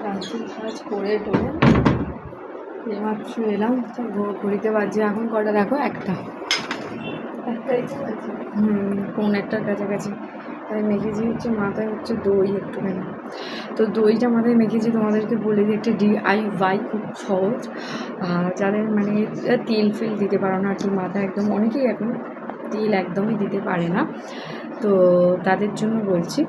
রাত্রির কাজ করে টোলে এইমাত্র এলাম। ঘড়িতে বাজছে এখন কটা দেখো, একটাই তো বাজছে, 1:45টার কাছাকাছি। তাই মেখেছি হচ্ছে মাথায় হচ্ছে দই একটুখানি। তো দইটা মাথায় মেখেছি, তোমাদেরকে বলে দিই একটা DIY খুব সহজ। যাদের মানে তেল ফেল দিতে পারো না আর কি, মাথায় একদম অনেকেই এখন তেল একদমই দিতে পারে না, তো তাদের জন্য বলছি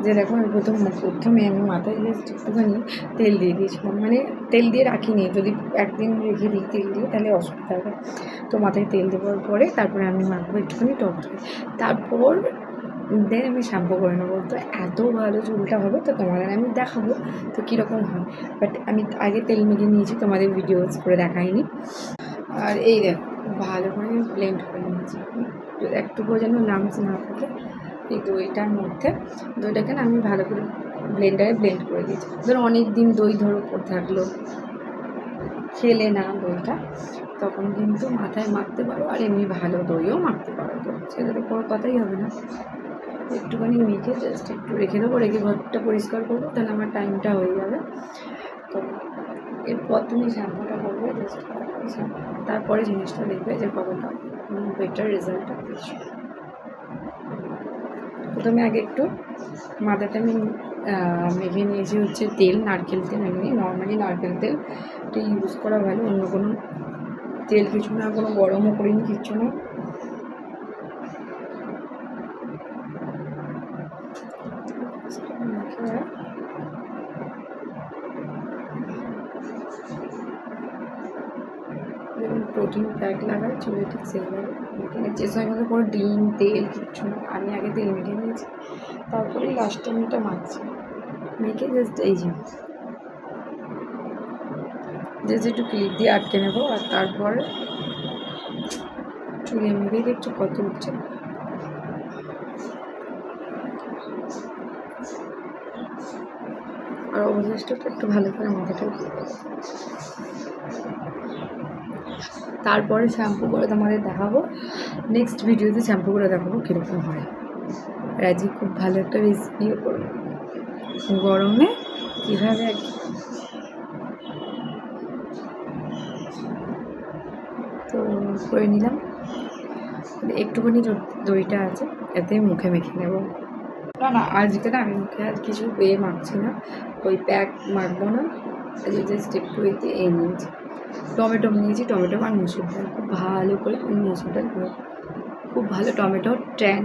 যে দেখো আমি প্রথমে আমি মাথায় জাস্ট একটুখানি তেল দিয়ে দিয়েছিলাম, মানে তেল দিয়ে রাখিনি, যদি একদিন রেখে দিই তেল দিয়ে তাহলে অসুবিধা হবে। তো মাথায় তেল দেওয়ার পরে তারপরে আমি মাখবো একটুখানি টক দই, তারপর দেন আমি শ্যাম্পু করে নেবো। তো এত ভালো চুলটা হবে, তো তোমাদের আমি দেখাবো তো কীরকম হয়। বাট আমি আগে তেল মেখে নিয়েছি, তোমাদের ভিডিওস করে দেখাইনি। আর এই দেখো ভালো করে ব্লেন্ড করে নিয়েছি, একটুকু যেন লামস না থাকে এই দইটার মধ্যে। দইটাকে না আমি ভালো করে ব্লেন্ডারে ব্লেন্ড করে দিয়েছি। ধরো অনেক দিন দই পড়ে থাকলো, খেলে না দইটা, তখন কিন্তু মাথায় মাখতে পারো, আর এমনি ভালো দইও মাখতে পারো। তো সেটার কোনো কথাই হবে না। একটুখানি মেখে জাস্ট একটু রেখে দেবো, রেখে ঘরটা পরিষ্কার করবো, তাহলে আমার টাইমটা হয়ে যাবে। তো এরপর তুমি শ্যাম্পুটা করবে, জাস্ট তারপরে জিনিসটা দেখবে যে কতটা বেটার রেজাল্টটা পেয়েছো। প্রথমে আগে একটু মাথাতে আমি মেখে নিয়েছি হচ্ছে তেল, নারকেল তেল। এমনি নর্মালি নারকেল তেল এটা ইউজ করা ভালো, অন্য কোনো তেল কিছু না, কোনো গরমও করিনি, কিচ্ছু না। প্রোটিন প্যাক লাগায় চুলে, ঠিক সেইভাবে মেখে যে সঙ্গে কোনো ডিম তেল কিচ্ছু না, আমি আগে তেল মেখে নিয়েছি, তারপরেই লাস্টে আমি এটা মাখছি। মেখে জাস্ট এই যে একটু ক্লিপ দিয়ে আটকে নেবো, আর তারপরে চুলে এমনিতেই দেখছো কত উঠছে। আর অবশিষ্টটা একটু ভালো করে মাথাটা দিয়ে দেবো। তারপরে শ্যাম্পু করে তোমাদের দেখাবো, নেক্সট ভিডিওতে শ্যাম্পু করে দেখাবো কীরকম হয়। আর আজকে খুব ভালো একটা রেসিপিও করবো, গরমে কীভাবে আর কি। তো করে নিলাম, একটুখানি দইটা আছে এতে মুখে মেখে নেব। না আজকে না আমি মুখে আর কিছু মাখছি না, ওই প্যাক মাখবো না, আজকে জাস্ট একটু এতে নিয়েছি টমেটো নিয়েছি, টমেটো আর মুসুর ডাল, খুব ভালো করে মুসুর ডাল খুব ভালো টমেটো ট্যাং